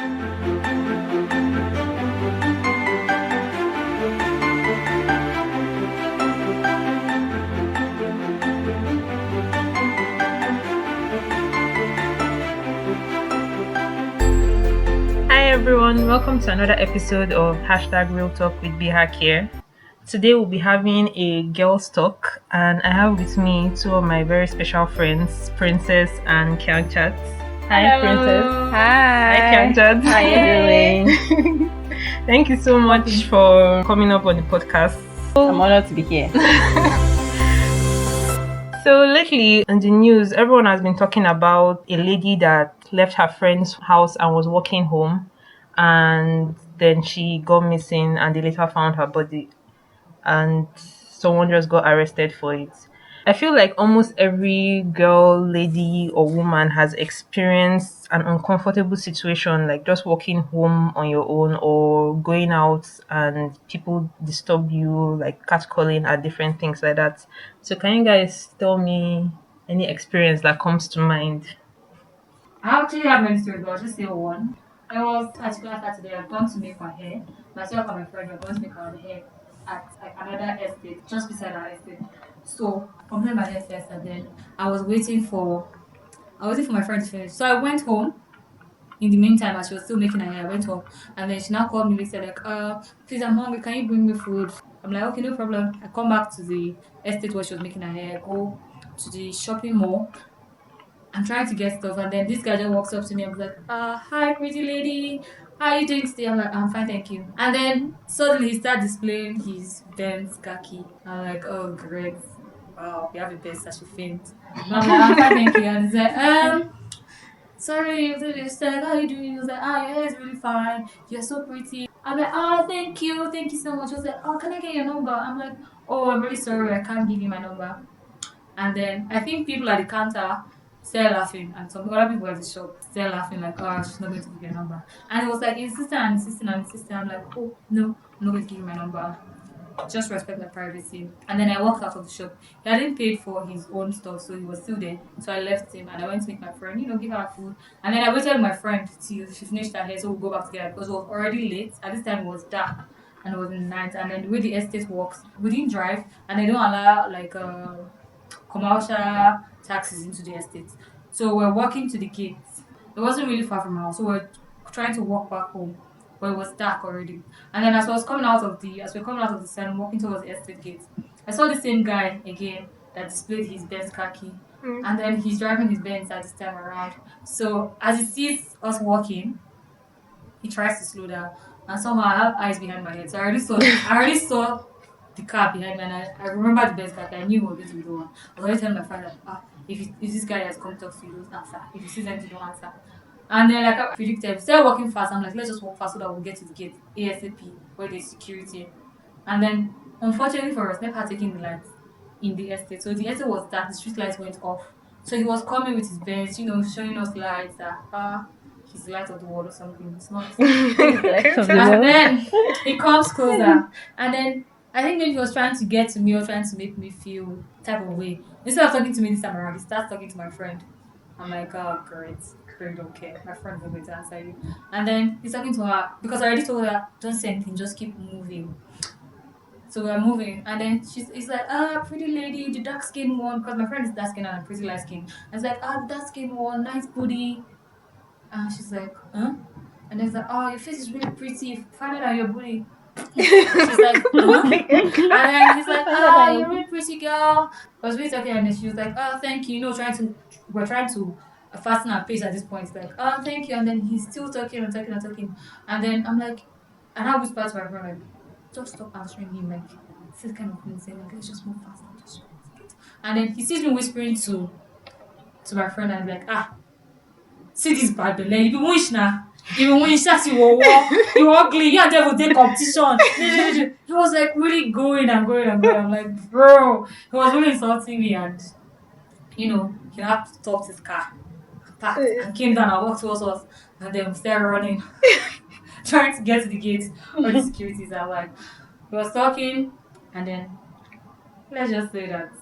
Hi everyone, welcome to another episode of #Real Talk with Biha Care. Today we'll be having a girls talk, and I have with me two of my very special friends, Princess and Kyangchat. Hi, Hello. Princess. Hi. Hi, Kyangchat. How you doing? Thank you so much for coming up on the podcast. I'm honored to be here. So lately in the news, everyone has been talking about a lady that left her friend's house and was walking home, and then she got missing and they later found her body, and someone just got arrested for it. I feel like almost every girl, lady, or woman has experienced an uncomfortable situation, like just walking home on your own or going out and people disturb you, like catcalling and different things like that. So, can you guys tell me any experience that comes to mind? I actually have many stories, but I'll just say one. I was particular Saturday, I'd gone to make my hair. Myself and my friend were going to make our hair at another estate, just beside our estate. So, completed my hair first, and then I was waiting for my friend to finish. So I went home. In the meantime, as she was still making her hair, I went home, and then she now called me and said like, please, I'm hungry, can you bring me food? I'm like, okay, no problem. I come back to the estate where she was making her hair, go to the shopping mall. I'm trying to get stuff, and then this guy just walks up to me and was like, hi, pretty lady. How are you doing today? I'm like, I'm fine, thank you. And then suddenly he started displaying his Benz khaki. I'm like, oh, great. Wow, you have a Benz, I should faint. I'm like, I'm fine, thank you. And he's like, sorry, he's like, how are you doing? He was like, your hair is really fine. You're so pretty. I'm like, thank you so much. He was like, can I get your number? I'm like, I'm really sorry, I can't give you my number. And then I think people at the counter started laughing, and some other people at the shop started laughing, like, she's not going to give you a number. And it was like insisting. I'm like, oh, no, I'm not going to give you my number. Just respect my privacy. And then I walked out of the shop. He hadn't paid for his own stuff, so he was still there. So I left him and I went to make my friend, give her food. And then I waited with my friend till she finished her hair, so we'll go back together because it was already late. At this time, it was dark and it was in the night. And then the way the estate works, we didn't drive, and they don't allow commercial taxis into the estate. So we're walking to the gate. It wasn't really far from our house, so we're trying to walk back home. But it was dark already. And then as we were coming out of the sun, walking towards the estate gate, I saw the same guy again that displayed his Benz khaki. And then he's driving his Benz at this time around. So as he sees us walking, he tries to slow down. And somehow I have eyes behind my head. So I already saw the car behind me, and I remember the Benz khaki. I knew he was going to be the one. I was already telling my friend that if this guy has come to talk to you, don't answer. If you see them, don't answer. And then, like I predicted, instead of walking fast, I'm like, let's just walk fast so that we'll get to the gate ASAP where there's security. And then, unfortunately for us, never had taken the lights in the estate. So the estate was dark, the street lights went off. So he was coming with his Benz, showing us lights that he's the light of the world or something. It's not. And then he comes closer, and then I think maybe he was trying to get to me or trying to make me feel type of way. Instead of talking to me this time around, he starts talking to my friend. I'm like, oh, great. Don't care. My friend is going to answer you. And then he's talking to her because I already told her, don't say anything, just keep moving. So we're moving, and then he's like, pretty lady, the dark skin one, because my friend is dark skin and I'm pretty light skin. And it's like, the dark skin one, nice booty. And she's like, huh? And then he's like, your face is really pretty. Find out your booty. She's like, huh? And then he's like, you're a really pretty girl. I was really talking, and then she was like, thank you. We're trying to fasten our pace at this point. It's like, thank you. And then he's still talking and talking and talking. And then I'm like, and I whisper to my friend, like, just stop answering him. Like, this kind of thing, saying, like, let's just move fast. And then he sees me whispering to my friend, and I'm like, see this bad belly. You be wish now. You be wish that you ugly. You and them will take competition. He was like really going. I'm like, bro. He was really insulting me, and he had to stop his car, parked, and came down and walked towards us, and then we started running, trying to get to the gate where the securities are. Like, he was talking, and then let's just say that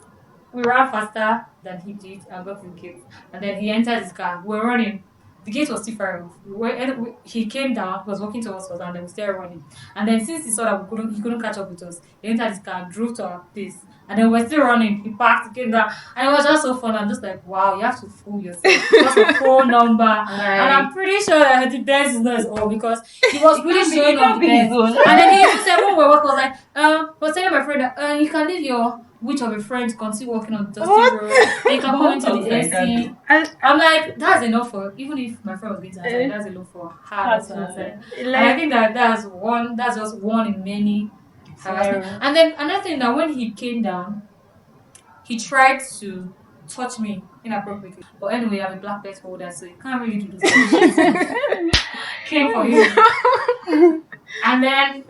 we ran faster than he did and got to the gate, and then he entered his car. We're running, the gate was still far off. He came down, he was walking towards us, and then we started running. And then since he saw that he couldn't catch up with us, he entered his car, drove to our place, and then we're still running. He parked, came down, and it was just so fun. I'm just like, wow, you have to fool yourself. Just a phone number, and I'm pretty sure that the Benz is not his own because he was really showing off the Benz. And then he even said, when we were walking, was like, was telling my friend that you can leave your which of your friends continue walking on the dusty road, and you can come into the AC. I'm like, that's enough for, even if my friend was being outside, that's enough for her to outside. And I think that's just one in many harassment. And then another thing, that when he came down, he tried to touch me inappropriately. But anyway, I'm a black belt holder, so you can't really do this. Came for you. And then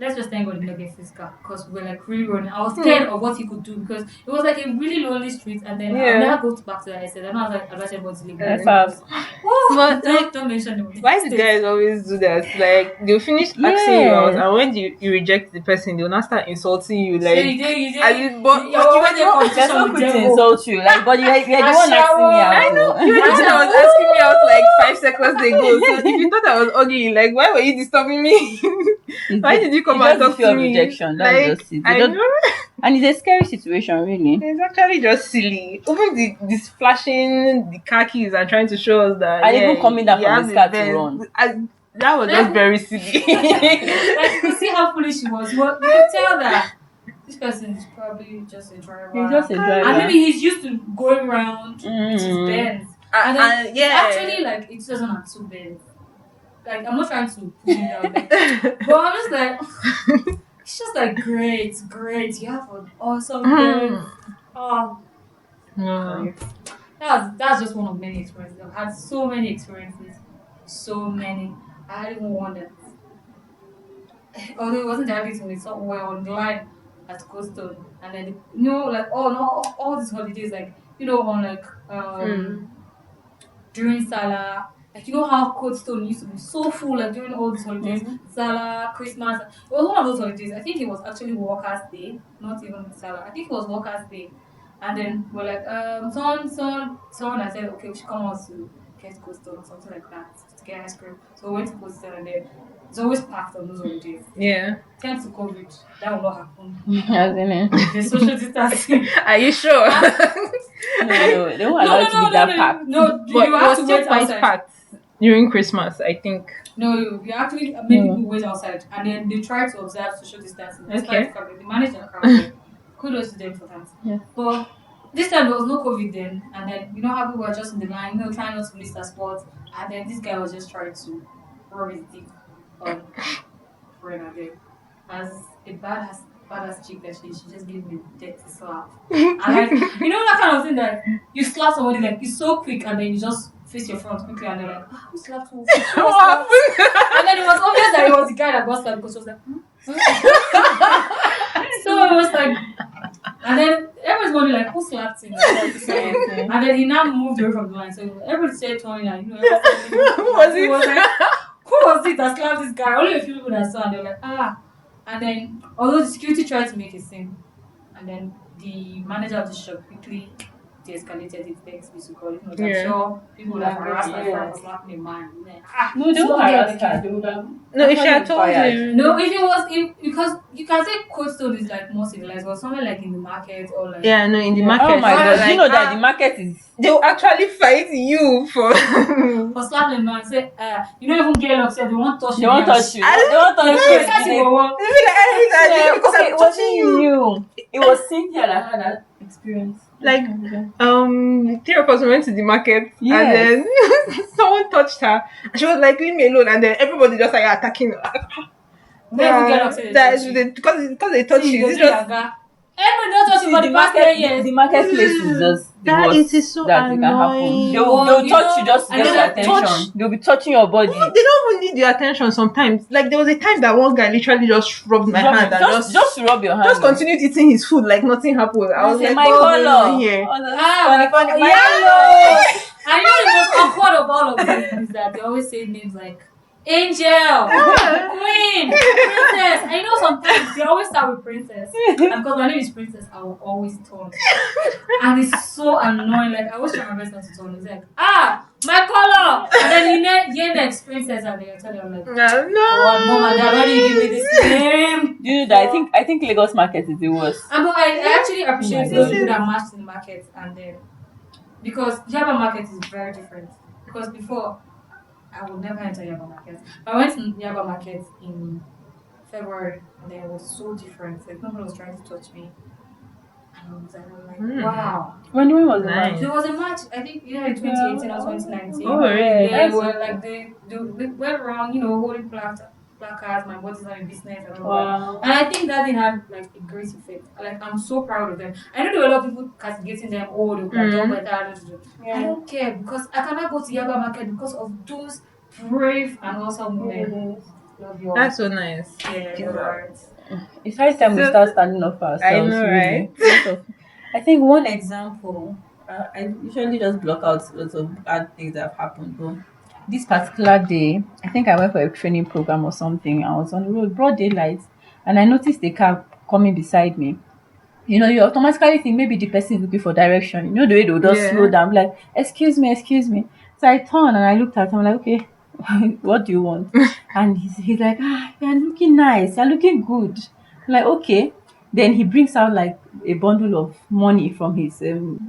let's just thank God he didn't get physical because we were like really running. I was scared of what he could do because it was like a really lonely street, and then I'll never go back to that. I said, I know I was like, advise everybody to leave. But don't mention them. why do guys always do that? Like they'll finish asking you out, and when you reject the person, they'll not start insulting you. Like, so you did. but You're already a competition They're so with quick to them. insult you. Like, but you're the one asking me out. I know you were the one that was asking me out like 5 seconds ago. So if you thought I was ugly, like why were you disturbing me? Why did you come and talk to me? Rejection. That's Like, just it. I know. And it's a scary situation, really. It's actually just silly. Even this flashing the car keys and trying to show us that. And even coming down you from have his car to Benz. run. That was just very silly. Like you could see how foolish he was. You could tell that this person is probably just a driver. He's just a driver. And maybe he's used to going around with his Benz. And then actually, like, it doesn't have two Benz. Like, I'm not trying to put him down there. But I'm just like, it's just like, great. You have an awesome Benz. Oh. That's just one of many experiences. I've had so many experiences. So many. I had even one that, although it wasn't directly to me, somewhere on the line at Coastal, and then like all these holidays, like on like during Salah, like how Coldstone used to be so full, like during all these holidays, Salah, Christmas. It was one of those holidays. I think it was actually Workers' Day, not even Salah. I think it was Workers' Day, and then we're like, someone I said, okay, we should come out to get Coldstone or something like that to get ice cream. So we went to Coldstone, and then it's always packed on those holidays. Yeah. Thanks to COVID, that will not happen. Hasn't it? The social distancing. Are you sure? No, they won't allow it to be that packed. No, But you it have was to still wait quite outside. packed during Christmas, I think. No, you actually made people wait outside, and then they try to observe social distancing. Okay. They manage their crowd. Kudos to them for that. Yeah. But this time there was no COVID then, and then how people were just in the line, trying not to miss their spot, and then this guy was just trying to rub his dick on friend again. As a badass chick that she just gave me a dirty slap. And like, that kind of thing that you slap somebody, like it's so quick, and then you just face your front quickly, and they're like, who slapped who? What happened? And then it was obvious that it was the guy that got slapped because she was like, So it was like, and then everyone's going like, who slapped him? And then he now moved away from the line, so everybody said turning, and Who was it? Was like, who was it that slapped this guy? Only a few people that saw, and they were like, And then, although the security tried to make a scene, and then the manager of the shop quickly de-escalated it, we call it. I'm sure people would have harassed my friend for slapping a man. No, they won't harass her. They would have. No, if she had told him. No, if it was, because you can say Coldstone is like more civilized, or somewhere like in the market, or like. Yeah, no, in the market. Oh my god, like, you know that the market is. They'll actually fight you for slapping a man, say, you don't even get upset, they won't touch you. They won't touch you. They won't touch you. Because Okay, I'm it wasn't touching you. you. It was Cynthia that had that experience. Like, three of us went to the market, Yes. and then someone touched her, and she was like, leave me alone, and then everybody just like attacking her. They even get upset. Because they touched you. It's just, everybody don't touch you for the past 10 years. The marketplace is just the that worst is so that can happen. annoying. They'll touch you just to get your attention. touch- They'll be touching your body. No, they don't even need your attention sometimes. Like, there was a time that one guy literally just rubbed my hand and just to rub your hand. just continued eating his food like nothing happened. I was like, my what's going color. on here? Yellow. And the most awkward of all of this is that they always say names like Angel, Queen, Princess. I know sometimes they always start with Princess. And because my name is Princess, I will always turn. And it's so annoying. Like, I always try my best not to turn. It's like, my color! And then you next Princess, and then you tell them, like, No. oh, mom and dad, why do you give me this name? Do you know that I think Lagos market is the worst. And but I actually appreciate Oh my those God. people that matched in the market, and then because Yaba market is very different. Because before, I would never enter Yaba market. I went to Yaba market in February, and then it was so different. Like, nobody was trying to touch me. And I was like, wow. When was the Nice. match? There was a match, I think, either in 2018 or 2019. Oh, really? They were like, they went around, holding placards, my body's not in business, and all that. Wow. And I think that they had like a great effect. Like, I'm so proud of them. I know there were a lot of people castigating them, they could have done better. I don't care, because I cannot go to Yaba market because of those brave and awesome women. Love you all. That's so nice. Yeah, you're right. It's high time we start standing up for ourselves. I know, really. I think one example, I usually just block out lots of bad things that have happened. But this particular day, I think I went for a training program or something. I was on the road, broad daylight, and I noticed a car coming beside me. You automatically think maybe the person is looking for direction. The way they'll just slow down, like, excuse me. So I turned and I looked at him, like, okay, what do you want? And he's like, you're looking nice, you're looking good. I'm like, okay. Then he brings out like a bundle of money from his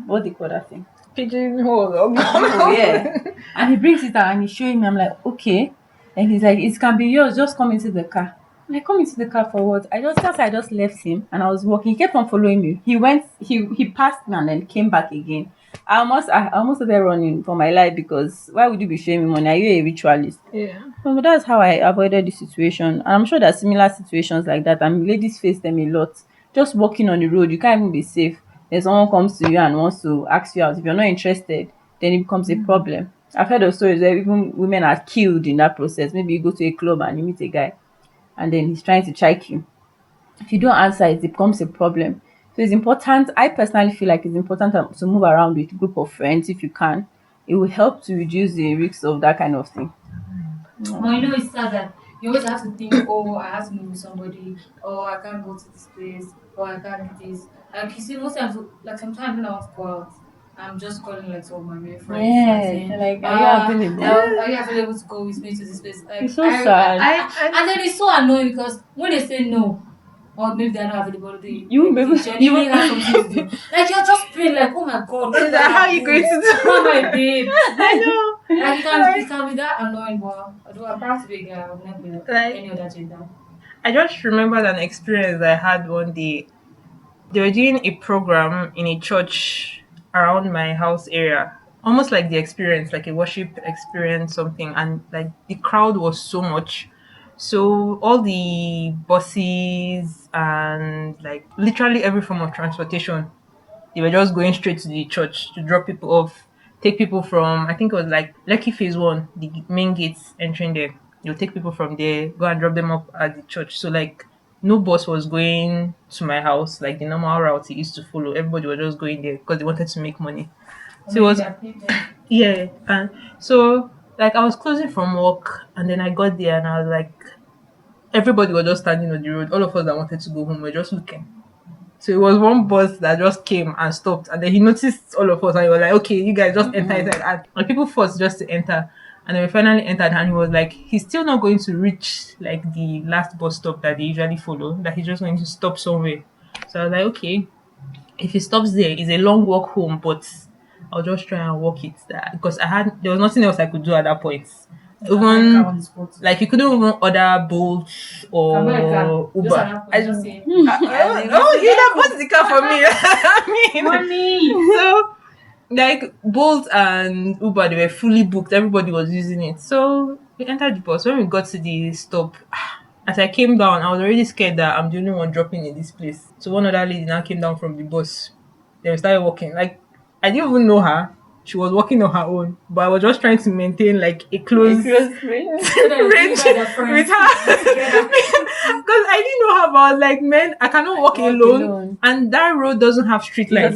what do you call that thing? Pigeonhole. Oh, yeah. And he brings it out and he's showing me. I'm like, okay. And he's like, it can be yours, just come into the car. I'm like, come into the car for what? I just left him and I was walking. He kept on following me. He passed me and then came back again. I almost started running for my life, because why would you be showing me money? Are you a ritualist? Yeah. But that's how I avoided the situation. And I'm sure there are similar situations like that, and ladies face them a lot. Just walking on the road, you can't even be safe. Then someone comes to you and wants to ask you out. If you're not interested, then it becomes a problem. I've heard of stories where even women are killed in that process. Maybe you go to a club and you meet a guy and then he's trying to check you. If you don't answer, it becomes a problem. So it's important. I personally feel like it's important to move around with a group of friends if you can. It will help to reduce the risks of that kind of thing. Well, it's sad that you always have to think, I have to move with somebody, I can't go to this place, I can't do this. Like, you see, most times, like, sometimes when I want to go out, I'm just calling like some of my male friends. Yeah, saying, like, are you available? Are you available to go with me to this place? Like, It's so sad. And then it's so annoying, because when they say no, or maybe they're not available, they You genuinely have something to do. Like, you're just praying, like, oh my God, Is that how you going to do? Oh my babe. I know. Like, it can be that annoying, but although I'm proud to be a girl, I've never been Like, any other gender. I just remembered an experience I had one day. They were doing a program in a church around my house area, almost like the experience, like a worship experience, something, and like the crowd was so much. So all the buses and like literally every form of transportation, they were just going straight to the church to drop people off, take people from, I think it was like Lekki Phase 1, the main gates entering there. They'll take people from there, go and drop them up at the church. So like no bus was going to my house like the normal route it used to follow. Everybody was just going there because they wanted to make money. So it was, yeah. And so like I was closing from work and then I got there and I was like, everybody was just standing on the road. All of us that wanted to go home were just looking. So it was one bus that just came and stopped, and then he noticed all of us and he was like, okay, you guys just enter inside. And people forced just to enter. And then we finally entered and he was like, he's still not going to reach like the last bus stop that they usually follow, that he's just going to stop somewhere. So I was like, okay, if he stops there, it's a long walk home, but I'll just try and walk it there. Because there was nothing else I could do at that point. Even like you couldn't even order Bolt or Uber. I just say, You that bought the car for me. I mean, Money. so like Bolt and Uber, they were fully booked. Everybody was using it. So we entered the bus. When we got to the stop, as I came down, I was already scared that I'm the only one dropping in this place. So one other lady now came down from the bus. Then we started walking. Like I didn't even know her. She was walking on her own, but I was just trying to maintain like a close range with her because I didn't know her. But I was like, man, I cannot walk alone, and that road doesn't have street lights.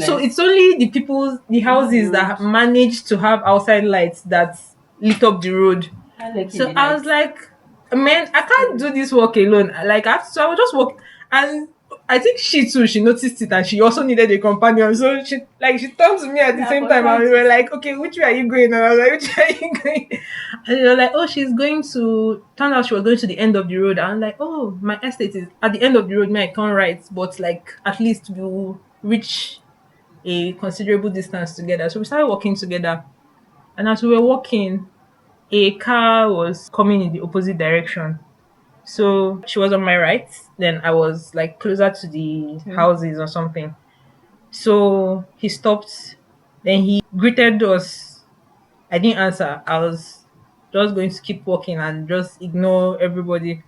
So it's only the houses that manage to have outside lights that lit up the road. How lucky So the I was night. like, man, I can't do this work alone. Like, so I would just walk. And I think she too, she noticed it and she also needed a companion. So she turned to me at the Yeah, same for time and we trying were to. like, okay, which way are you going? And I was like, which way are you going? And they were like, oh, she's going to, turned out she was going to the end of the road. And I'm like, oh, my estate is at the end of the road, may I turn right, but like at least we'll reach a considerable distance together. So we started walking together. And as we were walking, a car was coming in the opposite direction. So she was on my right, then I was like closer to the Okay. houses or something. So he stopped, then he greeted us. I didn't answer. I was just going to keep walking and just ignore everybody.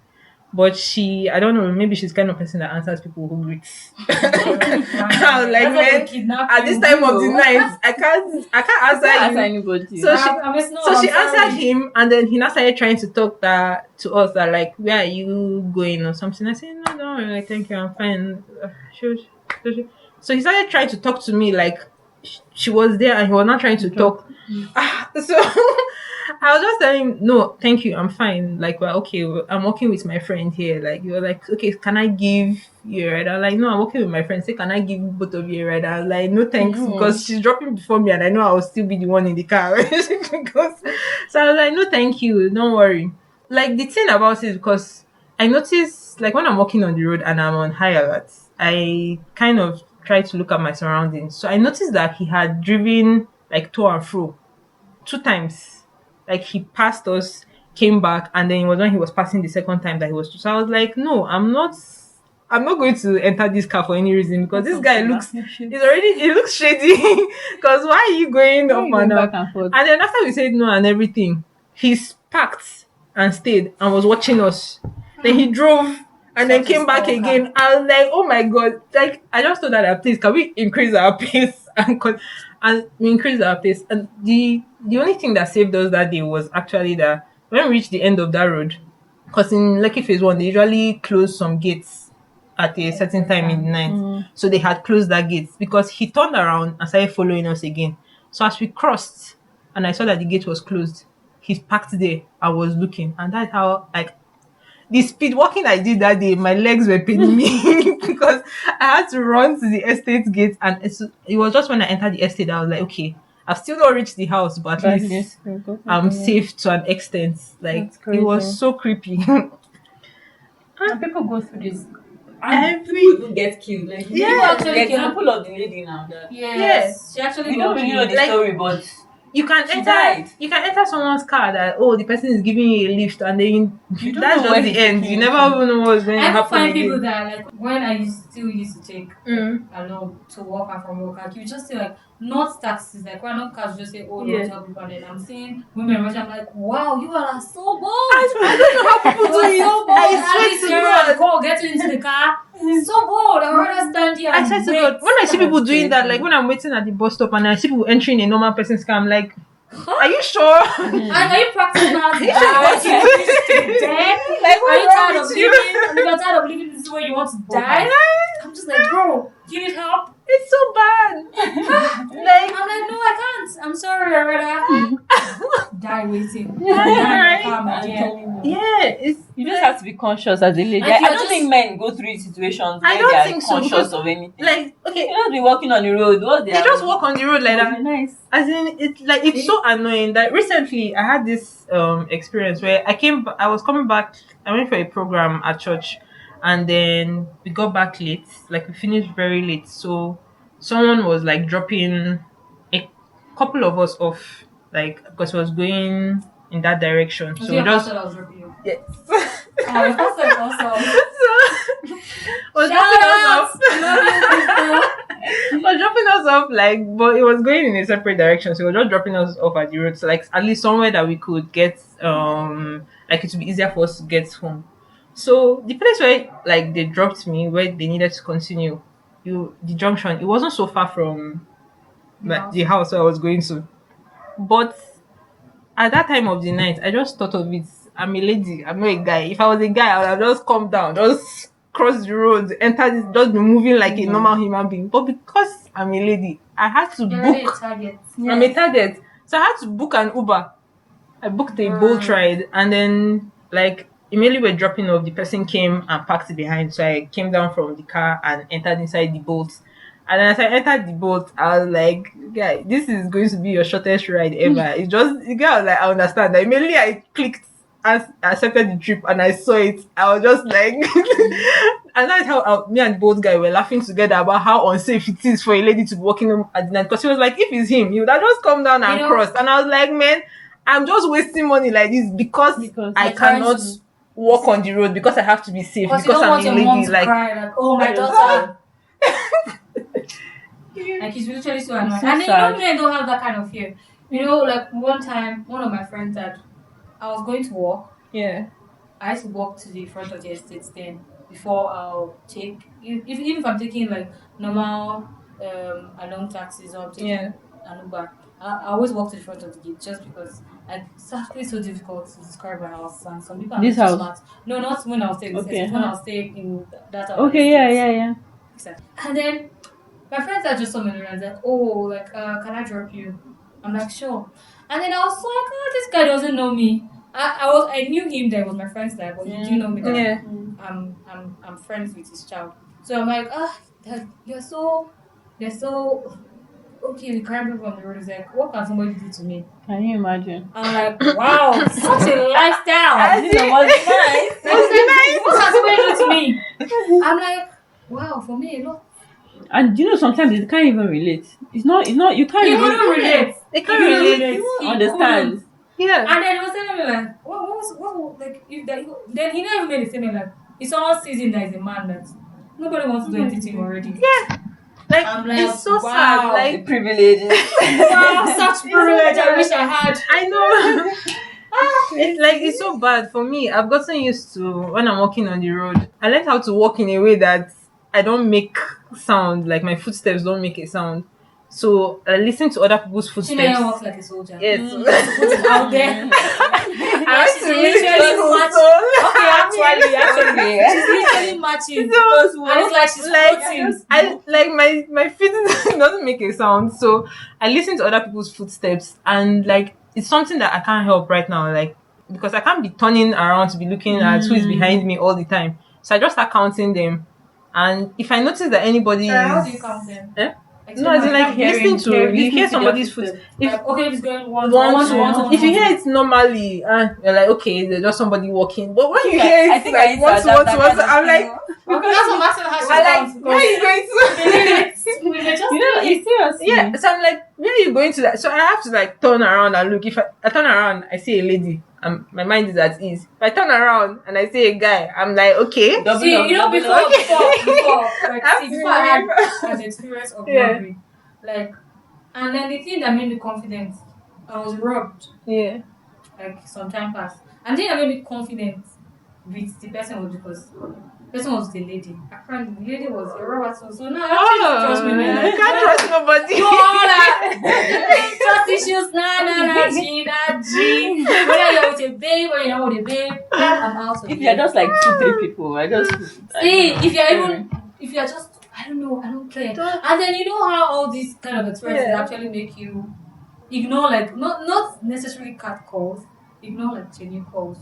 But I don't know, maybe she's kind of person that answers people who greets. I was like, That's why they man, kidnap at this you. time of the You. night, I can't I answer can't ask you. anybody. So she I'm just no, so I'm she answered sorry. him and then he now started trying to talk that to us that like where are you going or something. I said, no, don't worry, like thank you, I'm fine. She, so he started trying to talk to me like she was there and he was not trying to Drop. talk. So I was just telling him, no, thank you, I'm fine. Like, well, okay, I'm working with my friend here. Like, you were like, okay, can I give you a ride? I'm like, no, I'm working with my friend. Say, can I give both of you a ride? I was like, no, thanks, No. because she's dropping before me and I know I'll still be the one in the car. Because, so I was like, no, thank you, don't worry. Like, the thing about it is because I notice, like, when I'm walking on the road and I'm on high alert, I kind of try to look at my surroundings. So I noticed that he had driven like to and fro 2 times. Like he passed us, came back, and then it was when he was passing the second time that he was. So I was like, no, I'm not. I'm not going to enter this car for any reason because this guy looks. He's already. It looks shady. Because why are you going Why are up you and going back down? and forth? And then after we said no and everything, he's parked and stayed and was watching us. Then he drove and then Such a came back stalker. again. I was like, oh my god! Like I just told her, please, can we increase our pace and we increased our pace. And the only thing that saved us that day was actually that when we reached the end of that road, because in Lekki Phase One they usually close some gates at a certain time in the night. Mm. So they had closed that gate because he turned around and started following us again. So as we crossed and I saw that the gate was closed, he parked there. I was looking, and that's how like the speed walking I did that day, my legs were paining me because I had to run to the estate gate, and it was just when I entered the estate that I was like, okay, I've still not reached the house, but at But at least least we got I'm something. safe to an extent. Like That's it was crazy. so creepy. And people go through this. And Every people even get killed. Like, you Yeah. know, People the actually example of the lady now. That Yes, she actually we don't got really know killed. the Like, story, but you can she enter died. you can enter someone's car that the person is giving you a lift and then You don't that's know where just the he's end. taking You you never to. even know what's going to I even happen find people again. that like when I still used to take Mm. along to work and from work, like you just say like not taxis, like random cars just say, oh no, Yeah. tell people and then I'm seeing women rush, I'm like, wow, you are so bold. I don't know how people You do are it. so bold. I At least swear you're to and God. go get you into the car. So bold. I'd rather stand here I and swear to wait. God, when I see people That's doing that, crazy. like when I'm waiting at the bus stop and I see people entering a normal person's car, I'm like, are you sure? And are you practicing how to Are you sure you want to die? do it? Dead? Like, Are you what's wrong tired of with you? living? You're tired of living this way you want to die? I'm just like, bro, you need help? It's so bad. Like, I'm like, no, I can't. I'm sorry, I rather die waiting. than die Right? in the car, my I'm dear. telling you. yeah, it's You just have to be conscious as a lady. Like, I you're don't just- think men go through situations I where don't they are think so, conscious because, of anything. like, okay, You just be walking on the road. What they just walk on the road like that. Nice. As in, it's like it's so annoying that recently I had this experience where I was coming back. I went for a program at church, and then we got back late. Like we finished very late, so someone was like dropping a couple of us off, like because it was going in that direction. Was So it we your just pastor that was dropping you? yes. Oh, your pastor is awesome. So was Shout dropping us out! off. Love you, Was dropping us off like, but it was going in a separate direction, so it was just dropping us off at the road, so like at least somewhere that we could get like it would be easier for us to get home. So the place where like they dropped me, where they needed to continue, the junction, it wasn't so far from the house where I was going to, but at that time of the night, I just thought of it. I'm a lady. I'm not a guy. If I was a guy, I would have just come down, just cross the road, enter this, just be moving like a normal human being. But because I'm a lady, I had to You're already a book. target. I'm a target, so I had to book an Uber. I booked a boat ride, and then like immediately we're dropping off, the person came and parked behind. So I came down from the car and entered inside the boat. And then as I entered the boat, I was like, "Guy, this is going to be your shortest ride ever." It just, the guy was like, "I understand." That immediately I clicked and accepted the trip, and I saw it. I was just like, and that's how me and the boat guy were laughing together about how unsafe it is for a lady to be walking home at the night. Because he was like, if it's him, he would have just come down and crossed. And I was like, man, I'm just wasting money like this because I you're trying cannot to- walk on the road because I have to be safe Because because you don't I'm want a your mom lady. to Like, cry, like, oh my daughter. Like he's literally so annoying. so And then sad. men don't have that kind of fear. You know, like one time, one of my friends said, I was going to walk. yeah, I used to walk to the front of the estate then before I'll take even if I'm taking like normal along taxis or I'm taking Yeah. an Uber, I always walk to the front of the gate just because like it's actually so difficult to describe my house and some people are This not so house? smart. No, not when I was staying in this Okay, estate, when I was staying in that other Okay, yeah, estate. yeah. And then my friends are just so many and like, oh, like, can I drop you? I'm like, sure. And then I was like, oh, this guy doesn't know me. I knew him that was my friend's dad, but he didn't know me that yeah. I'm friends with his child. So I'm like, Dad, you're so okay, we can't move on the road. He's like, what can somebody do to me? Can you imagine? I'm like, wow, such a lifestyle. This one was nice. I was like, what can somebody do to me? I'm like, wow, for me, look. And you know, sometimes they can't even relate. It's not. You can't He even wouldn't relate. They can't relate. He wouldn't understand. Yeah. And then he was telling me like, what like if that then he never made a statement like if someone sees him that is a man that nobody wants to do anything to him already. Yeah. Like, I'm like, it's so wow. sad. The Like, privileges. Wow, such privilege I wish I had. I know. It's like, it's so bad for me. I've gotten used to when I'm walking on the road. I learned how to walk in a way that I don't make sound. Like my footsteps don't make a sound. So I listen to other people's footsteps. Chinenye walks like a soldier. Yes. Put it out there. I want She's to really literally go match- so- Okay, actually, Okay. she's literally matching. So, And it's like she's like, floating. I like my feet doesn't make a sound, so I listen to other people's footsteps, and like it's something that I can't help right now, like because I can't be turning around to be looking at who is behind me all the time. So I just start counting them, and if I notice that anybody How is, do you count them? Eh? Like, No, as in like hearing- listening to hearing- you listening hear to somebody's their foot. If like, okay, if it's going one, if you hear it normally, you're like, okay, there's just somebody walking. But when you hear it like once, I'm like, Okay, that's what Maxwell has I like, where are you going to? You know, it's seriously. Yeah, so I'm like, where are you going to that? So I have to like turn around and look. If I turn around, I see a lady. My mind is at ease. If I turn around and I see a guy, I'm like, okay. Double See, up, you know, double before, up. like, I have see, to before I had remember. an experience of Yeah. robbery, like, and then the thing that made me confident, I was robbed, Yeah. like, some time passed, and the thing that made me confident with the person was because the person was the lady. Apparently, the lady was a robber, so now I actually trust me, man. I can't trust nobody. No, like, trust issues, nah, G. Whether you're with a babe or you're not with a babe, I'm out of If here. you're just like 2-3 people, I just See, if you're just, I don't care. And then you know how all these kind of experiences Yeah. actually make you ignore, like, not necessarily cat calls, ignore like genuine calls.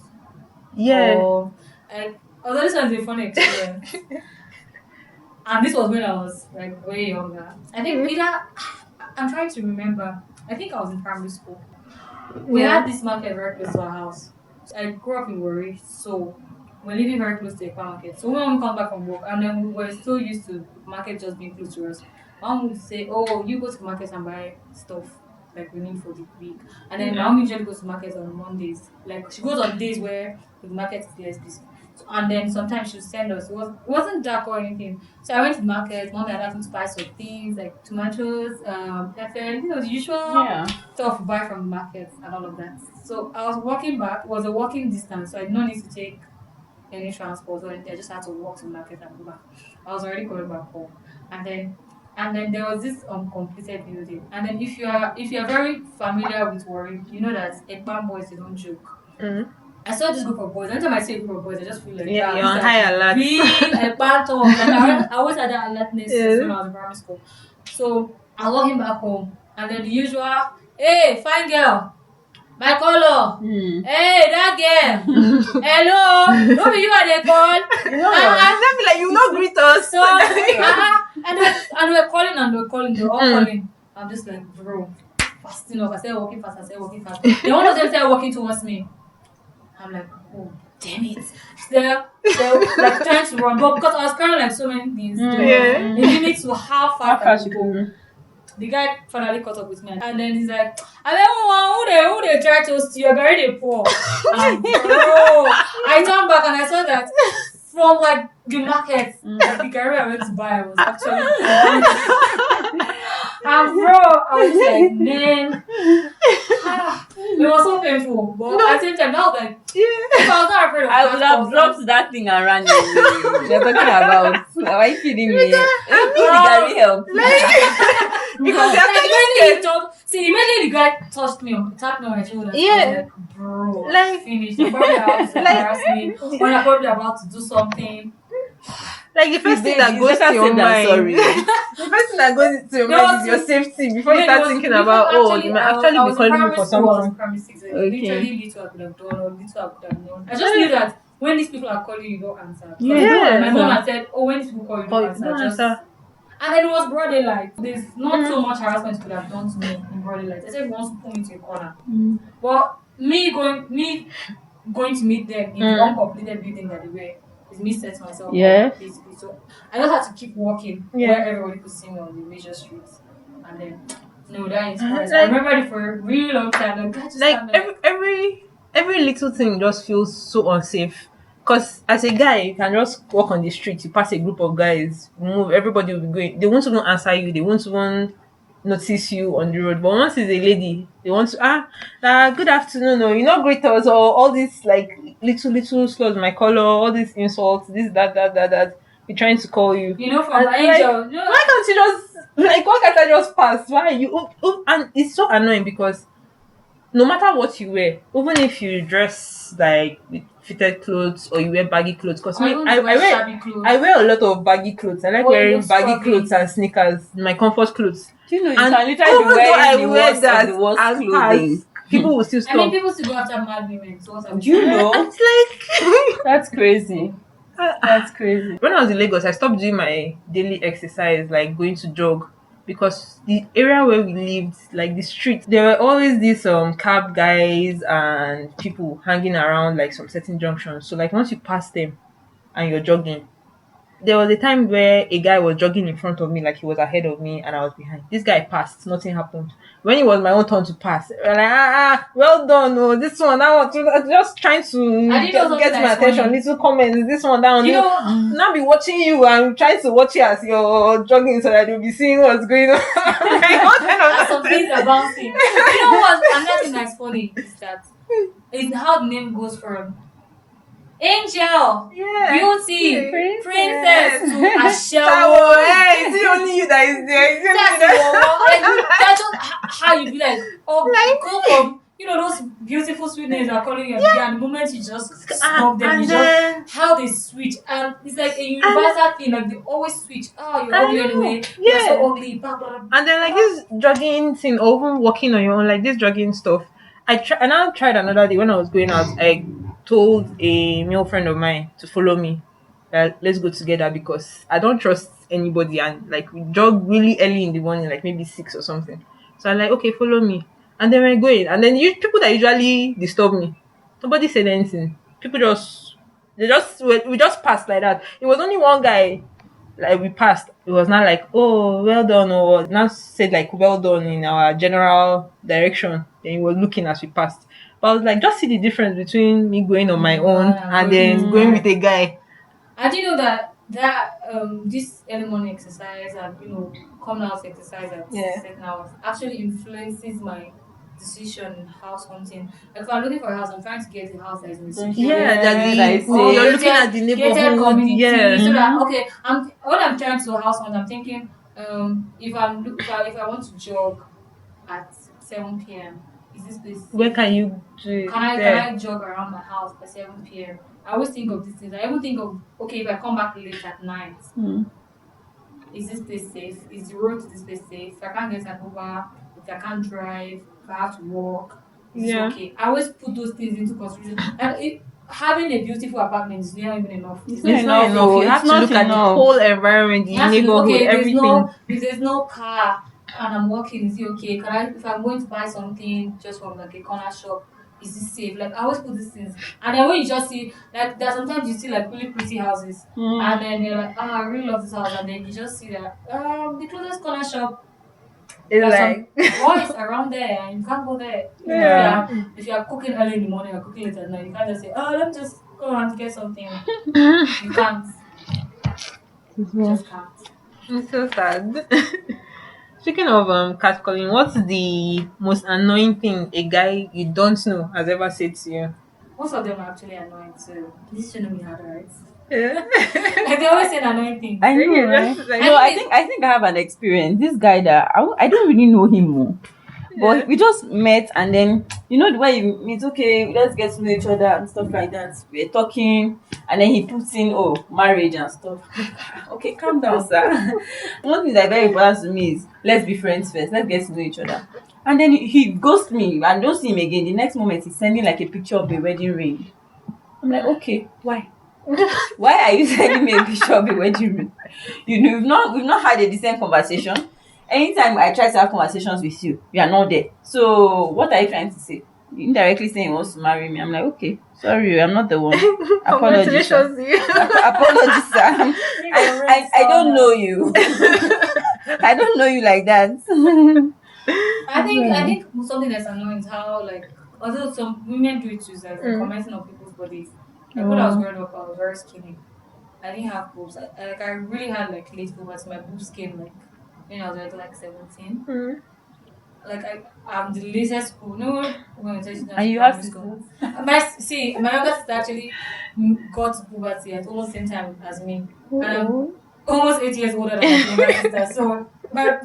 Yeah. Or, like, although this one's a funny experience. And this was when I was like way younger. I think either, I'm trying to remember, I think I was in primary school. We had this market very close to our house. I grew up in Warri, so we're living very close to the market. So when we come back from work, and then we were so used to market just being close to us, mom would say, "Oh, you go to the market and buy stuff like we need for the week." And then mom usually goes to market on Mondays. Like she goes on days where the market is less busy. And then sometimes she'll send us. It wasn't dark or anything. So I went to the market. Mom had asked me to buy some things like tomatoes, pepper, the usual stuff we buy from the market and all of that. So I was walking back. It was a walking distance, so I did not need to take any transport or anything. I just had to walk to the market and go back. I was already going back home. And then there was this uncompleted building. And then if you are very familiar with Warri, you know that Ekpan boys, they don't joke. Mm-hmm. I saw this group of boys. Anytime I see a group of boys, I just feel like Yeah, you're on high alert. Real Ekpan talk. Like, I always had that alertness when I was in primary school. So I was walking back home, and then the usual, "Hey, fine girl." My color. Hey, that girl. Hello. Don't be you are the call. That be like you not greet us. So, and we're calling and we're calling. They're all calling. I'm just like, bro, fasting up. I started walking fast. Then one of them started walking towards me. I'm like, oh, damn it. They're like trying to run. But because I was carrying like so many things, they limit to how far I could go. The guy finally caught up with me, and then he's like, "I don't who they try to steal, bury the poor." Bro, I turned back and I saw that from like the market, like the Gary I went to buy was actually. And bro, I was just like, man, it was so painful. But at the same time, I was like, if I was not afraid of I would have dropped that thing around you. They're talking about. Are you kidding me? Gary help. Because they're immediately the guy touched me, tapped me on my shoulder. Yeah. Like, bro, like finished. You're probably about to embarrass me, or you're probably about to do something. Like the first thing that goes to your mind. The first thing that goes to your mind is your safety before you start thinking about you might actually be calling me for something. Literally little I could have done or little I could have done. I just knew that when these people are calling you don't answer. My mom had said, when these people call you don't answer. And then it was broad daylight. There's not so much harassment could have done to me in broad daylight. I said he wants to pull me to a corner. But me going to meet them in the uncompleted building that they were is me set myself up basically. So I just had to keep walking where everybody could see me on the major streets. And then that inspires. I remember it for a really long time. Every little thing just feels so unsafe. Because as a guy, you can just walk on the street, you pass a group of guys, move, everybody will be going. They won't even answer you, they won't even notice you on the road. But once it's a lady, they want to, good afternoon, or you know, greet us, or all these like little slurs, my color, all these insults, this, that, we're trying to call you. You know, from my angel. Why can't you just, why can't I just pass? Why you, and it's so annoying because no matter what you wear, even if you dress like with fitted clothes or you wear baggy clothes, because I wear a lot of baggy clothes. I like wearing baggy clothes and sneakers, my comfort clothes. Do you know you can literally be wearing the worst of the worst clothing? People will still stop. I mean, people still go after mad women. So do you know? It's like that's crazy. That's crazy. When I was in Lagos, I stopped doing my daily exercise, like going to jog, because the area where we lived, like the streets, there were always these cab guys and people hanging around like some certain junctions. So like once you pass them and you're jogging, there was a time where a guy was jogging in front of me, like he was ahead of me and I was behind. This guy passed, nothing happened. When it was my own turn to pass, like, well done, oh, this one, that one, just trying to get my attention, little comments, this one, that one. Now be watching you and trying to watch you as you're jogging so that you'll be seeing what's going on. And some things are bouncing. You know what? Another thing that's funny is that it's how the name goes from Angel, Beauty, Princess to Ashawo. Hey, it's only you that is there. That's just how you be like, go from, those beautiful sweet names are calling you, and the moment you just stop them, you just how they switch, and it's like a universal thing. Like they always switch. Oh, you're ugly anyway. You're so ugly. Blah, blah, blah. And then like this jogging thing, or even walking on your own, like this jogging stuff. I tried another day when I was going out. I told a male friend of mine to follow me. Let's go together because I don't trust anybody, and like we jog really early in the morning, like maybe 6 or something. So I'm like, okay, follow me. And then we're going, and then people that usually disturb me, nobody said anything. People we just passed like that. It was only one guy, like we passed. It was not like, oh, well done, or not said like well done in our general direction. Then he was looking as we passed. But I was like, just see the difference between me going on my own and then going with a guy. I didn't know that this early morning exercise and coming out exercise at certain hours actually influences my decision in house hunting. Like if I'm looking for a house, I'm trying to get a house that is in the city. You're looking at the neighborhood community. So that when I'm trying to house hunt, I'm thinking if I want to jog at 7 p.m. is this place safe? Where can you do? Can I jog around my house by 7 p.m.? I always think of these things. I even think of, okay, if I come back late at night, is this place safe? Is the road to this place safe? If I can't get an Uber, if I can't drive, if I have to walk, Is this Yeah. okay? I always put those things into consideration. And having a beautiful apartment is not even enough. It's It's not enough. oh, You it's have to not look at the enough. whole environment, You the have to look, neighborhood, okay, everything. if there's no car and I'm walking, is it okay? Can I, if I'm going to buy something just from like a corner shop, is it safe? Like I always put these things. And then when you just see, like there's sometimes you see like really pretty houses, and then you're like, I really love this house, and then you just see that the closest corner shop, It's there's some like, boys around there, and you can't go there. yeah. If you are cooking early in the morning or cooking late at night, you can't just say, oh, let me just go around to get something. You can't. You just can't. It's so sad. Speaking of catcalling, what's the most annoying thing a guy you don't know has ever said to you? Most of them are actually annoying too. This shouldn't be hard, right? Yeah. Like they always say annoying things. I know, Really, right? just like- No, I think I have an experience. This guy that I don't really know him more. But Yeah. we just met, and then the way you meet, okay, let's get to know each other and stuff like that. We're talking, and then he puts in marriage and stuff. Okay, calm down, sir. One thing that's very important to me is let's be friends first. Let's get to know each other. And then he ghosts me and don't see him again. The next moment he's sending like a picture of a wedding ring. I'm like, okay, why? Why are you sending me a picture of a wedding ring? We've not had a decent conversation. Anytime I try to have conversations with you, you are not there. So what are you trying to say? You indirectly saying he wants to marry me. I'm like, okay, sorry, I'm not the one. Apologies, sir. Congratulations to you. Apologies, sir. I don't know you. I don't know you like that. I think something that's annoying is how like although some women do it too, like commenting on people's bodies. Like when I was growing up, I was very skinny. I didn't have boobs. I really had like late puberty. My boobs came like when I was like 17. Like I'm the latest school. No one tells you that. And you have sisters? My younger sister actually got puberty at almost the same time as me, and I'm almost 8 years older than my younger sister. So like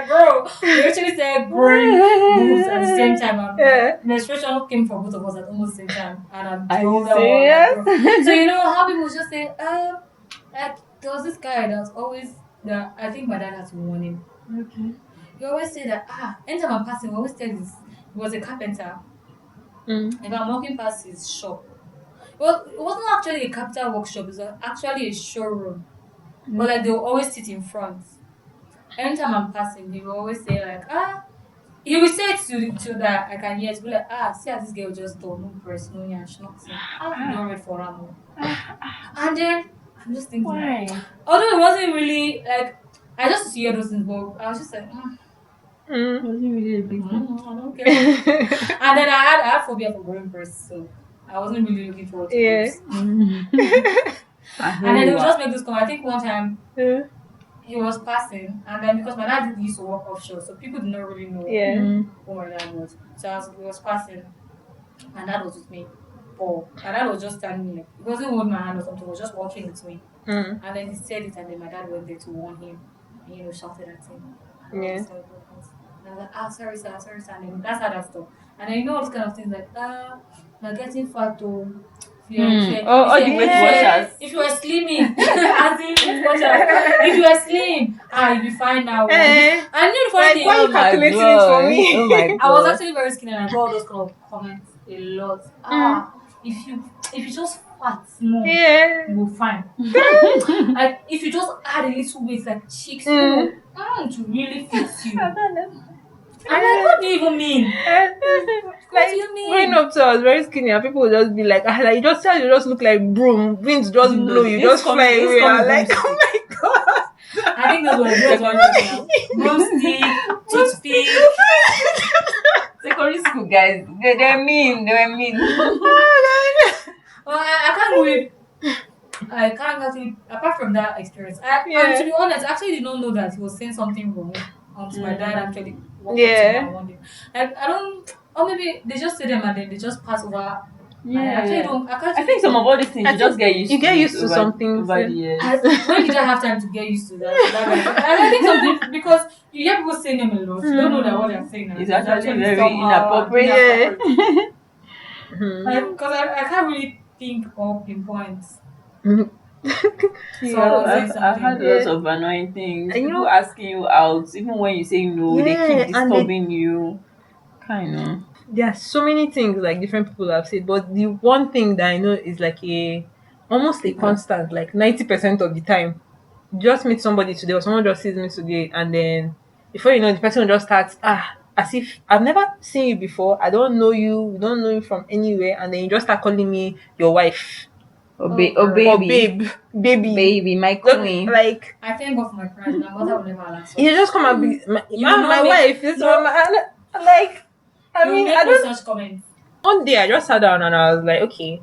girl, we actually said growing boobs at the same time. Menstruation came for both of us at almost the same time, and I'm the Are you older serious? one. So you know how people just say, like there was this guy that was always that I think my dad had to warn him. Okay. He always say that anytime I'm passing, he always tell this. He was a carpenter. If I'm walking past his shop, well, it wasn't actually a capital workshop. It was actually a showroom. But like they will always sit in front. Anytime I'm passing, he will always say like he will say to that I can hear it. Be like see how this girl just done no breast, no yash, nothing. You don't read for her more. And then I'm just thinking, Why? although it wasn't really like I just hear those things, but I was just like. Was it really a big deal? I don't care. And then I had phobia for growing breasts, so I wasn't really looking forward to this. And then they would just make this comment. I think one time he was passing, and then because my dad used to work offshore, so people did not really know who my dad was. So he was passing, and dad was with me. Oh, and dad was just standing there. He wasn't holding my hand or something, he was just walking with me. And then he said it, and then my dad went there to warn him, and shouted at him. And I was like, sorry, sir. And then that's how that stopped. And then all these kind of things like, you're getting fat though. The Weight Watchers. If you were slimming, as in Weight Watchers, if you were slim, you'll be fine now. I knew the funny thing. Why are you calculating it for me? Oh my God. I was actually very skinny, and I got all those kind of comments a lot. If you just fat small, you'll be fine. Like if you just add a little weight, like cheeks, to really fit you. I'm like, what do you even mean? What do you mean? Growing up, so I was very skinny, and people would just be like, you just look like broom. Winds just blow, you just fly away. I'm like, oh my God. I think those were broomstick, toothpick. Secondary school guys, they were mean. Well, I can't actually, apart from that experience, and to be honest, I actually did not know that he was saying something wrong until my dad actually walked up to me one day. Like, I don't, or maybe they just say them and then they just pass over. I think some of all these things you just get used to. You get used to something over the years. When did I have time to get used to that? And I think something because you hear people saying them a lot, you don't know that what they're saying. It's actually very inappropriate. Because I can't really think or pinpoint. I've had lots of annoying things. People asking you out, even when you say no, they keep disturbing you. Kind of. There are so many things like different people have said, but the one thing that I know is like a almost a constant, like 90% of the time. You just meet somebody today or someone just sees me today and then before you know the person will just start as if I've never seen you before, I don't know you, you don't know you from anywhere, and then you just start calling me your wife Oh, or baby, baby. baby, my Look, queen. like I thank God for my parents. My mother will never allow such. you just come and be You will my not make- wife. This no. like I You mean make I no don't. such comments. One day I just sat down and I was like, okay,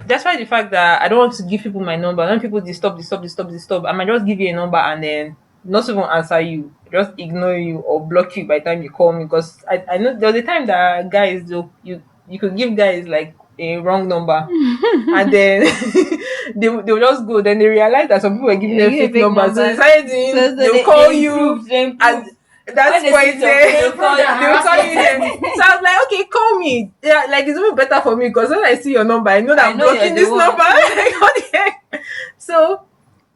despite the fact that I don't want to give people my number, I don't want people disturb. I might just give you a number and then not even answer you, just ignore you or block you by the time you call me. Because I know there was a time that guys you could give guys like a wrong number and then they will just go. Then they realize that some people were giving them Yeah, fake numbers. So they decided So they'll call you they improved. and that's When they point switch there. off, they'll call you. They'll call you then. So I was like, okay, call me. Yeah, like it's even better for me because when I see your number, I know that I I'm know blocking you're this the number. one. Like, what the heck? So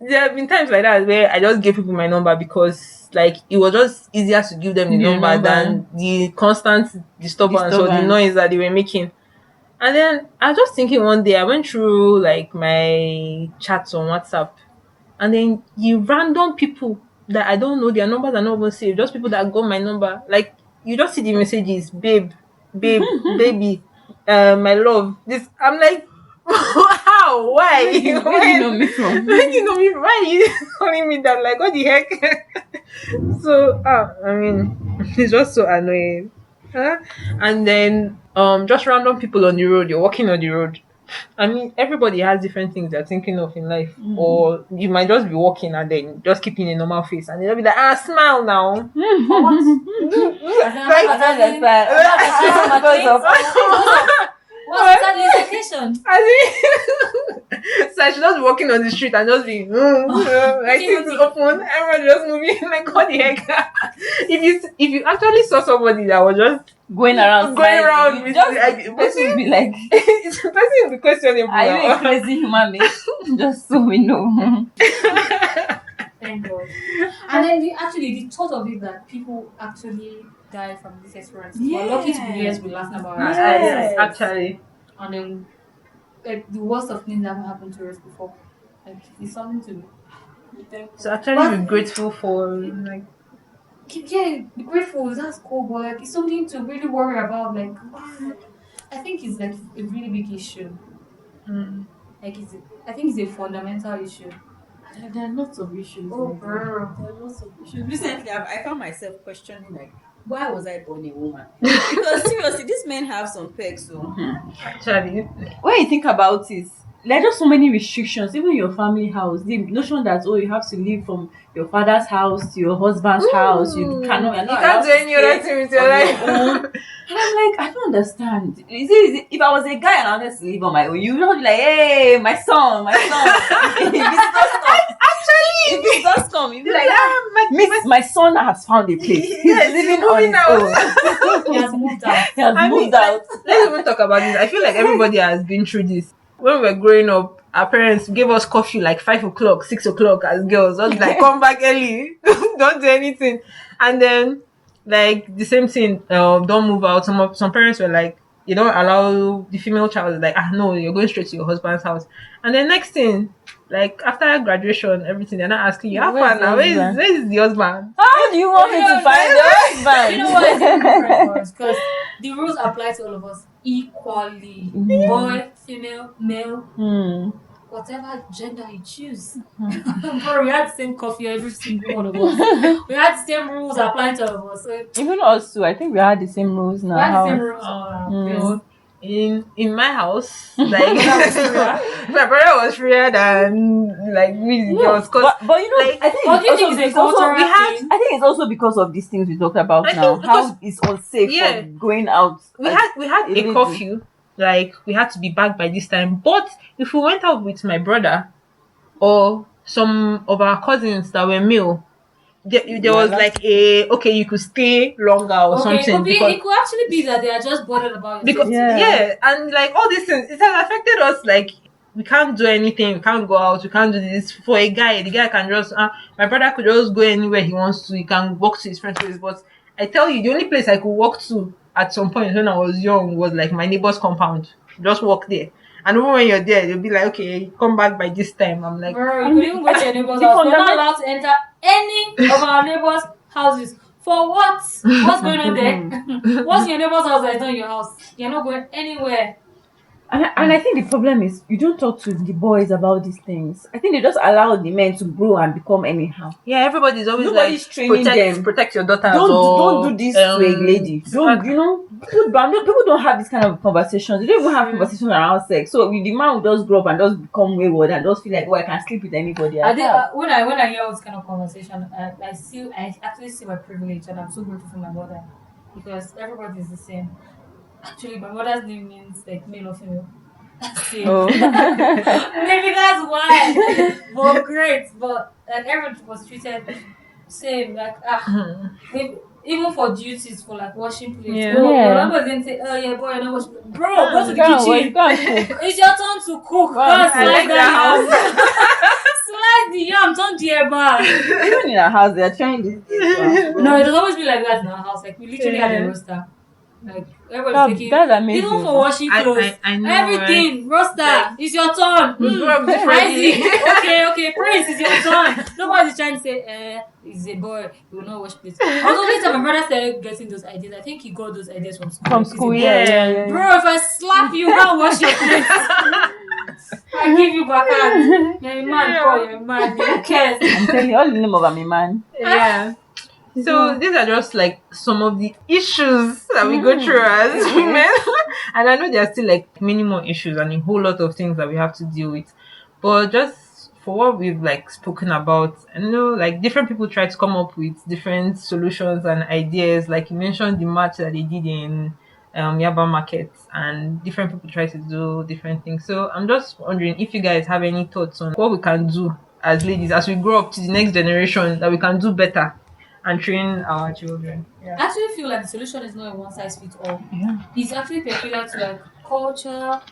there have been times like that where I just give people my number because like it was just easier to give them the Your number number. than the constant disturbance or the Disturbance. noise that they were making. And then I was just thinking one day I went through like my chats on WhatsApp and then the random people that I don't know, their numbers are not even saved, just people that got my number. Like you just see the messages, babe, baby, my love. This I'm like, how? Why? Where do you know me from? When you know me, why are you calling me that? Like, what the heck? So, I mean, it's just so annoying. And then, just random people on the road. You're walking on the road. I mean, everybody has different things they're thinking of in life, or you might just be walking and then just keeping a normal face, and they'll be like, smile now. What? Like, I don't understand. Because of What's that limitation? So I should just be walking on the street and just be like things is open, everybody just moving like what the heck. if you actually saw somebody that was just going around, around you with just like person will be like, it's the person will be questionable. are you a crazy human being? Just so we know. Thank God. And then the thought of it that people actually die from this experience. We're lucky to be here to be laughing about it. Yes. Actually. And then like the worst of things that haven't happened to us before. Like it's something to be thankful. So actually be grateful for like Yeah, be grateful, that's cool, but like it's something to really worry about. Like I think it's like a really big issue. Like I think it's a fundamental issue. There are lots of issues. Oh like that. girl. There are lots of issues. Recently, I found myself questioning like, why was I born a woman? Because seriously, these men have some pegs. So actually when you think about it, there are just so many restrictions. Even your family house, the notion that you have to live from your father's house to your husband's house. You cannot. you can't do any other thing with your life. And I'm like, I don't understand. Is it, if I was a guy and I wanted to live on my own, you would be like, hey, my son. If it does come, you'd be like, my son has found a place. He's living on his own. He has moved out. He has moved out. Let's even talk about this. I feel like everybody has been through this. When we were growing up, our parents gave us curfew like 5 o'clock, 6 o'clock as girls. I was like, come back early, don't do anything. And then, like the same thing, don't move out. Some parents were like, you don't allow the female child. Like, no, you're going straight to your husband's house. And then next thing, like after graduation, everything, they're not asking you, how far now? Where is the husband? How do you want me to find the husband? You know what is different for us? Because the rules apply to all of us equally. Boy, female, male, whatever gender you choose. Bro, we had the same coffee, every single one of us. We had the same rules applying to all of us. So Even us too. I think we had the same rules now. we had the same How- rules. In my house, like my brother was freer than like we girls. but you know, like, I think What do you it's think also is a because cultural we had. thing? I think it's also because of these things we talked about I now. think How it's unsafe Yeah. for going out. we had a curfew, like we had to be back by this time. But if we went out with my brother or some of our cousins that were male, there was like you could stay longer or Okay, something it could actually be that they are just bothered about it. because and like all these things, it has affected us. Like we can't do anything, we can't go out, we can't do this. For a guy, the guy can just my brother could just go anywhere he wants to. He can walk to his friend's place. But I tell you, the only place I could walk to at some point when I was young was like my neighbor's compound. Just walk there. And even when you're there, they'll be like, okay, come back by this time. I'm like, Bro, you And could even go to your neighbor's the house. We're not fundament- allowed to enter any of our neighbors' houses. For what? What's going on there? What's your neighbor's house that is not your house? You're not going anywhere. And I think the problem is you don't talk to the boys about these things. I think they just allow the men to grow and become anyhow. yeah, everybody's always Nobody's like, training them. protect your daughters. Don't do this to a lady. Don't people don't have this kind of conversations. They don't even have conversations around sex. So the man will just grow up and just become wayward and just feel like, oh, I can sleep with anybody. When I hear this kind of conversation, I actually see my privilege, and I'm so grateful for my mother, because everybody is the same. Actually, my mother's name means like male or female. Same. Oh. Maybe that's why. But great. But like everyone was treated same. Like even for duties, for like washing plates. Yeah. Oh, Yeah. my mother didn't say, oh yeah, boy, you're not washing. Bro, go to the Go and kitchen. go and cook. It's your turn to cook. Wow, Go and I like slide that Slide the yam, turn the eba. Even in our house, they are trying this. No, it has always been like that in our house. Like we literally had a roaster. Like everybody's taking That's amazing. even for washing clothes. I know, everything. Roster, it's your turn. Bro, get ready. Okay, Prince, it's your turn. Nobody's trying to say, he's a boy, he will not wash plates. Although later my brother started getting those ideas. I think he got those ideas from school. From He's a school, boy. yeah. Bro, if I slap you, go wash your plates. I give you back hand. You're a man, boy, you're a man. Who cares? I'm telling you, all the name of a man. Yeah. So these are just like some of the issues that we go through as women. And I know there are still like many more issues and a whole lot of things that we have to deal with. But just for what we've like spoken about, I know like different people try to come up with different solutions and ideas. Like you mentioned the match that they did in Yaba Market, and different people try to do different things. So I'm just wondering if you guys have any thoughts on what we can do as ladies as we grow up to the next generation that we can do better and train our children. I actually feel like the solution is not a one size fits all. Yeah. It's actually peculiar to like culture,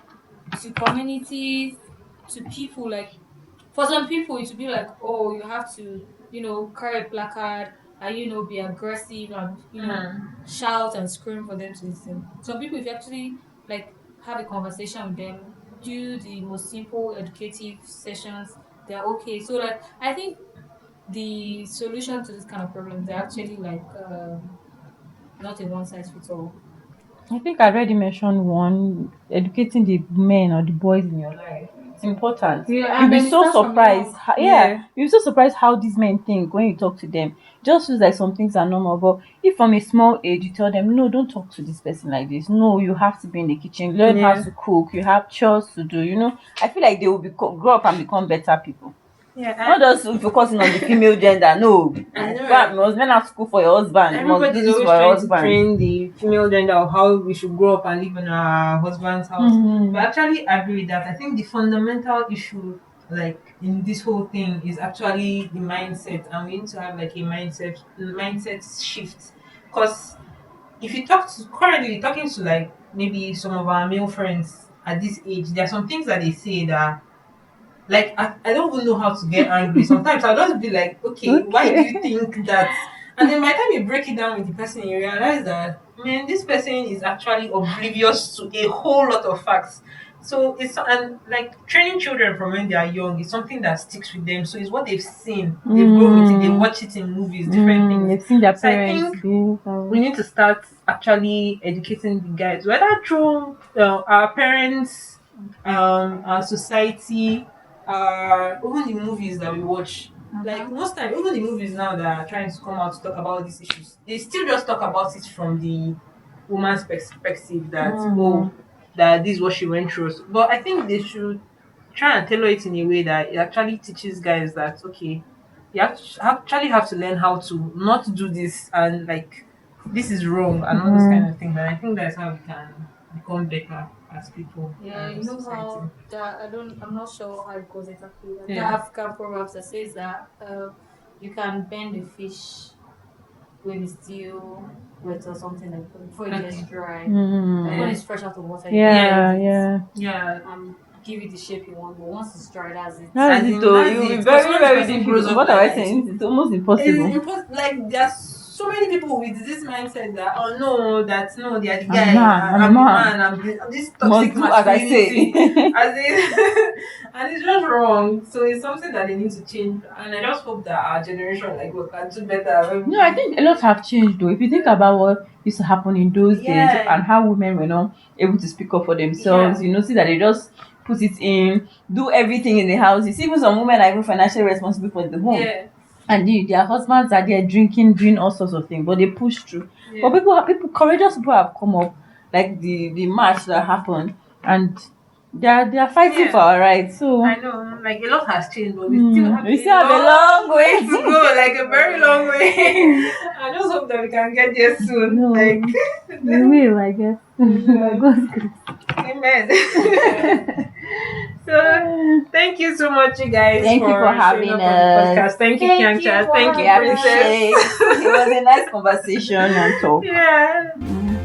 to communities, to people. Like for some people, it would be like, oh, you have to, carry a placard and be aggressive and shout and scream for them to listen. Some people, if you actually like have a conversation with them, do the most simple educative sessions, they're okay. So like I think the solution to this kind of problems are actually like not a one size fits all. I think I already mentioned one, educating the men or the boys in your life. It's important. Yeah, You'll and be then it so starts from surprised. young. You'll be so surprised how these men think when you talk to them. Just feels like some things are normal. But if from a small age you tell them, no, don't talk to this person like this. No, you have to be in the kitchen. Learn how to cook. You have chores to do. I feel like they will grow up and become better people. Yeah, Not just focusing on the female gender. No, I know, you must learn how to cook for your husband. You must do everybody's this always for your trying to husband. train the female gender of how we should grow up and live in our husband's house. Mhm. But actually, I agree with that. I think the fundamental issue, like in this whole thing, is actually the mindset, and we need to have like a mindset shift. Because if you currently talking to like maybe some of our male friends at this age, there are some things that they say that. Like I don't even know how to get angry. Sometimes I'll just be like, okay, why do you think that? And then by the time you break it down with the person, you realize that man, this person is actually oblivious to a whole lot of facts. So and like training children from when they are young is something that sticks with them. So it's what they've seen, they've grown with it, they watch it in movies, different things. They've seen their So I parents think do. we need to start actually educating the guys, whether through our parents, our society, even the movies that we watch. Like most time, even the movies now that are trying to come out to talk about these issues, they still just talk about it from the woman's perspective that that this is what she went through. But I think they should try and tailor it in a way that it actually teaches guys that okay, actually have to learn how to not do this and like this is wrong and all those kind of things. And I think that's how we can become better as people. Yeah, and you know society. how I'm not sure how it goes exactly. Like, Yeah. the African proverbs that says that you can bend the fish when it's still wet or something like that before it gets dry. Like when it's fresh out of water, you Yeah, can bend it Yeah. and give it the shape you want. But once it's dry, that's it. That's As it in, though. that's It will it. be Because very, once very person grows difficult. up What am I like that, saying? It's almost It's impossible. like there's so many people with this mindset that no, that's no, they are the I'm guy, man, I'm the man, I'm this toxic Must do as I masculinity, say. as in, and it's just wrong. So it's something that they need to change, and I just hope that our generation like we can do better. No, I think a lot have changed though. If you think about what used to happen in those days Yeah. and how women were not able to speak up for themselves, Yeah. see that they just put it in, do everything in the house. You see, even some women are even financially responsible for the home. Yeah. And their husbands are there drinking, doing all sorts of things, but they push through. Yeah. But people, courageous people have come up, like the march that happened, and they are fighting for our rights. So I know, like a lot has changed, but we still have, we still have a long way to go, like a very long way. I just hope that we can get there soon. No, Like, we will, I guess. By God's grace. amen. So, thank you so much, you guys. Thank you for showing having up on us. the podcast. Thank you, Kyangchat. Thank you, We Princess. appreciate. It was a nice conversation and talk. Yeah.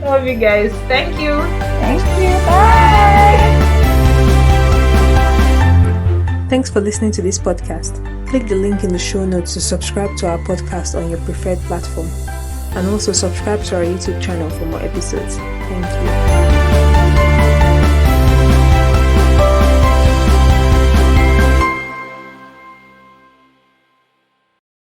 Love you guys. Thank you. Thank you. Bye. Thanks for listening to this podcast. Click the link in the show notes to subscribe to our podcast on your preferred platform. And also subscribe to our YouTube channel for more episodes. Thank you.